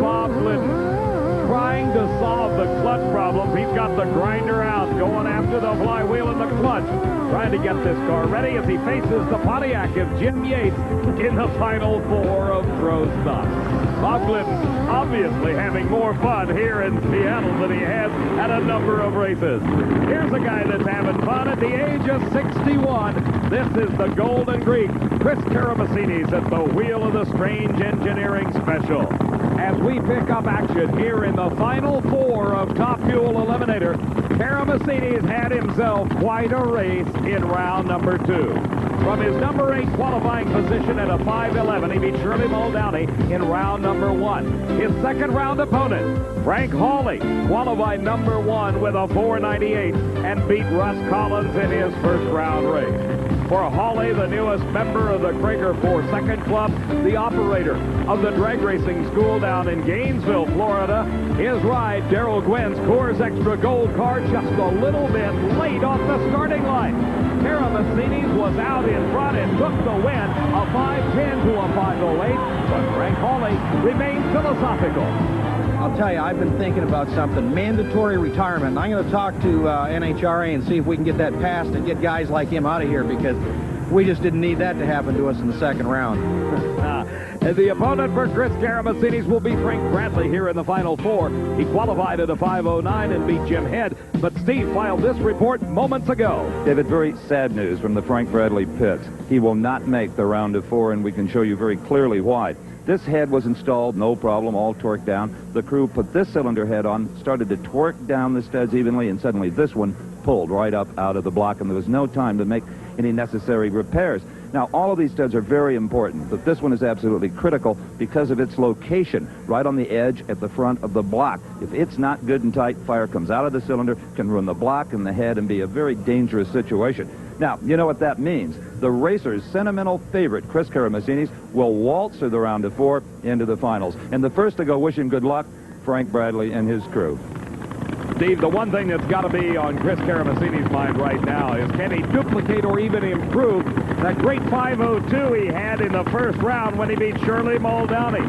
Bob Glidden. Trying to solve the clutch problems. He's got the grinder out, going after the flywheel and the clutch. Trying to get this car ready as he faces the Pontiac of Jim Yates in the final four of Pro Stock. Bob Glidden obviously having more fun here in Seattle than he has at a number of races. Here's a guy that's having fun at the age of 61. This is the Golden Greek, Chris Karamessinis at the wheel of the Strange Engineering Special. As we pick up action here in the final four of Top Fuel Eliminator, Karamessinis had himself quite a race in round number 2. From his number 8 qualifying position at a 5:11, he beat Shirley Muldowney in round number 1. His second round opponent, Frank Hawley, qualified number 1 with a 4:98 and beat Russ Collins in his first round race. For Hawley, the newest member of the Krager 4 Second Club, the operator of the drag racing school down in Gainesville, Florida, his ride, Darrell Gwynn's Coors Extra Gold car, just a little bit late off the starting line. Karamessinis was out in front and took the win, a 5:10 to a 5:08, but Frank Hawley remained philosophical. I'll tell you, I've been thinking about something. Mandatory retirement. I'm going to talk to NHRA and see if we can get that passed and get guys like him out of here, because we just didn't need that to happen to us in the second round. The opponent for Chris Karamessinis will be Frank Bradley here in the final four. He qualified at a 5:09 and beat Jim Head, but Steve filed this report moments ago. David, very sad news from the Frank Bradley pits. He will not make the round of 4, and we can show you very clearly why. This head was installed, no problem, all torqued down. The crew put this cylinder head on, started to torque down the studs evenly, and suddenly this one pulled right up out of the block, and there was no time to make any necessary repairs. Now, all of these studs are very important, but this one is absolutely critical because of its location, right on the edge at the front of the block. If it's not good and tight, fire comes out of the cylinder, can ruin the block and the head, and be a very dangerous situation. Now, you know what that means. The racer's sentimental favorite, Chris Karamessinis, will waltz through the round of 4 into the finals. And the first to go wish him good luck, Frank Bradley and his crew. Steve, the one thing that's got to be on Chris Karamessinis' mind right now is, can he duplicate or even improve that great 5:02 he had in the first round when he beat Shirley Muldowney?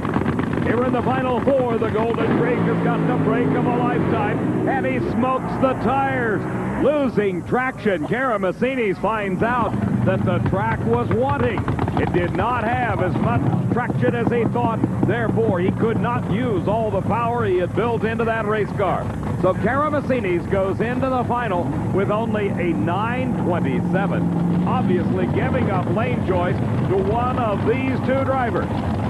Here in the final four, the Golden Greek has got the break of a lifetime, and he smokes the tires. Losing traction, Karamessinis finds out that the track was wanting. It did not have as much traction as he thought. Therefore, he could not use all the power he had built into that race car. So Karamessinis goes into the final with only a 9:27, obviously giving up lane choice to one of these two drivers.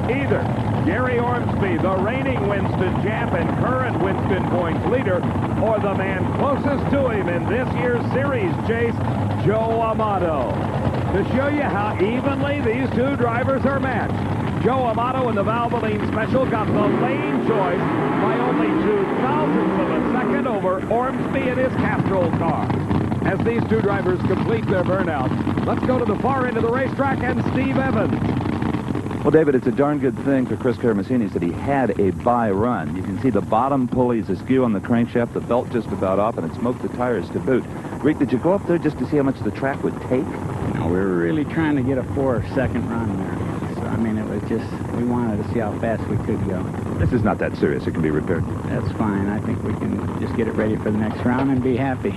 Either Gary Ormsby, the reigning Winston champ and current Winston points leader, or the man closest to him in this year's series chase, Joe Amato. To show you how evenly these two drivers are matched, Joe Amato in the Valvoline Special got the lane choice by only 0.02 of a second over Ormsby in his Castrol car. As these two drivers complete their burnout, let's go to the far end of the racetrack and Steve Evans. Well, David, it's a darn good thing for Chris Karamessinis that he had a bye run. You can see the bottom pulleys askew on the crankshaft, the belt just about off, and it smoked the tires to boot. Rick, did you go up there just to see how much the track would take? No, we were really trying to get a 4-second run there. So, I mean, it was just, we wanted to see how fast we could go. This is not that serious. It can be repaired. That's fine. I think we can just get it ready for the next round and be happy.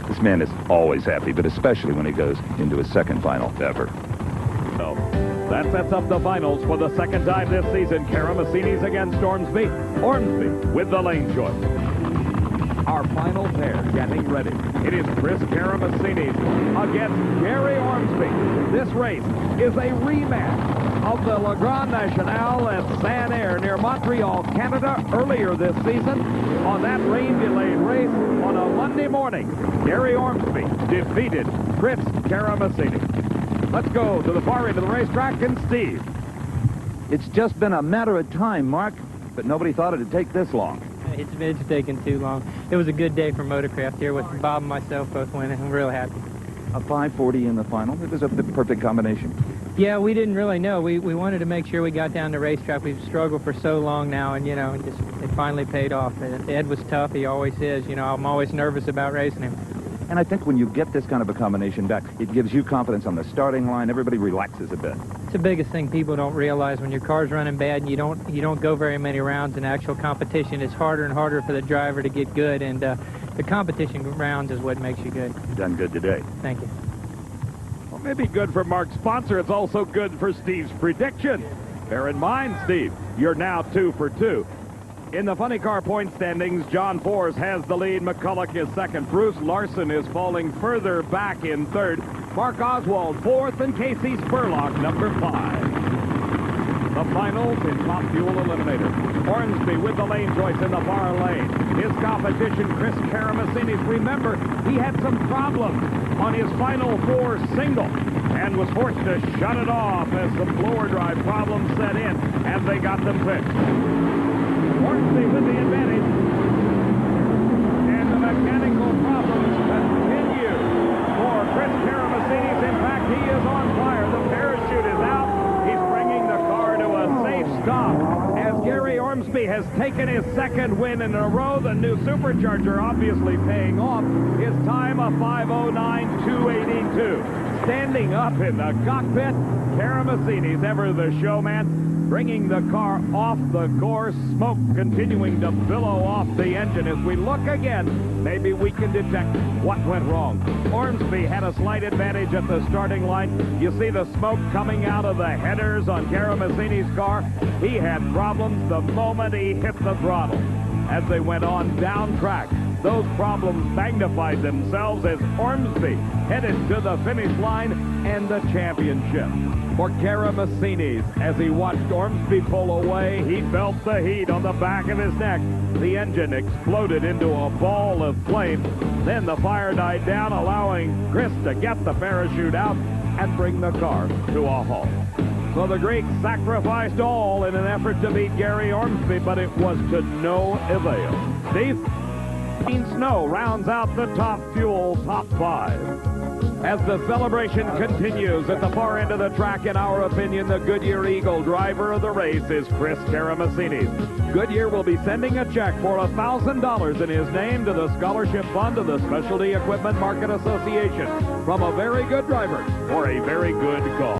This man is always happy, but especially when he goes into his second final ever. So that sets up the finals for the second time this season. Karamessinis against Ormsby. Ormsby with the lane choice. Our final pair getting ready. It is Chris Karamessinis against Gary Ormsby. This race is a rematch of the Le Grand National at Saint Air near Montreal, Canada, earlier this season. On that rain-delayed race on a Monday morning, Gary Ormsby defeated Chris Karamessinis. Let's go to the far end of the racetrack and Steve. It's just been a matter of time, Mark, but nobody thought it'd take this long. It's taken too long. It was a good day for Motorcraft here with Bob and myself both winning. I'm real happy. A 540 in the final. It was a perfect combination. Yeah, we didn't really know. We wanted to make sure we got down the racetrack. We've struggled for so long now, and, you know, it finally paid off. Ed was tough. He always is. You know, I'm always nervous about racing him. And I think when you get this kind of a combination back, it gives you confidence on the starting line. Everybody relaxes a bit. It's the biggest thing people don't realize. When your car's running bad and you don't go very many rounds in actual competition, it's harder and harder for the driver to get good, and the competition rounds is what makes you good. You've done good today. Thank you. Well, maybe good for Mark's sponsor. It's also good for Steve's prediction. Bear in mind, Steve, you're now 2 for 2. In the funny car point standings, John Force has the lead. McCulloch is second. Bruce Larson is falling further back in third. Mark Oswald fourth, and Casey Spurlock number 5. The finals in Top Fuel Eliminator. Ormsby with the lane choice in the far lane. His competition, Chris Karamessinis. Remember, he had some problems on his final 4 single and was forced to shut it off as some blower drive problems set in, and they got them fixed. Ormsby with the advantage, and the mechanical problems continue for Chris Karamessinis. In fact, he is on fire. The parachute is out. He's bringing the car to a safe stop as Gary Ormsby has taken his 2nd win in a row. The new supercharger obviously paying off. His time of 5:09.282. Standing up in the cockpit, Karamessinis, ever the showman, bringing the car off the course, smoke continuing to billow off the engine. As we look again, maybe we can detect what went wrong. Ormsby had a slight advantage at the starting line. You see the smoke coming out of the headers on Karamessinis' car. He had problems the moment he hit the throttle. As they went on down track, those problems magnified themselves as Ormsby headed to the finish line and the championship. For Karamessinis, as he watched Ormsby pull away, he felt the heat on the back of his neck. The engine exploded into a ball of flame. Then the fire died down, allowing Chris to get the parachute out and bring the car to a halt. So the Greek sacrificed all in an effort to beat Gary Ormsby, but it was to no avail. Steve? Snow rounds out the Top Fuel Top 5. As the celebration continues at the far end of the track, in our opinion, the Goodyear Eagle driver of the race is Chris Karamessinis. Goodyear will be sending a check for $1,000 in his name to the scholarship fund of the Specialty Equipment Market Association from a very good driver for a very good cause.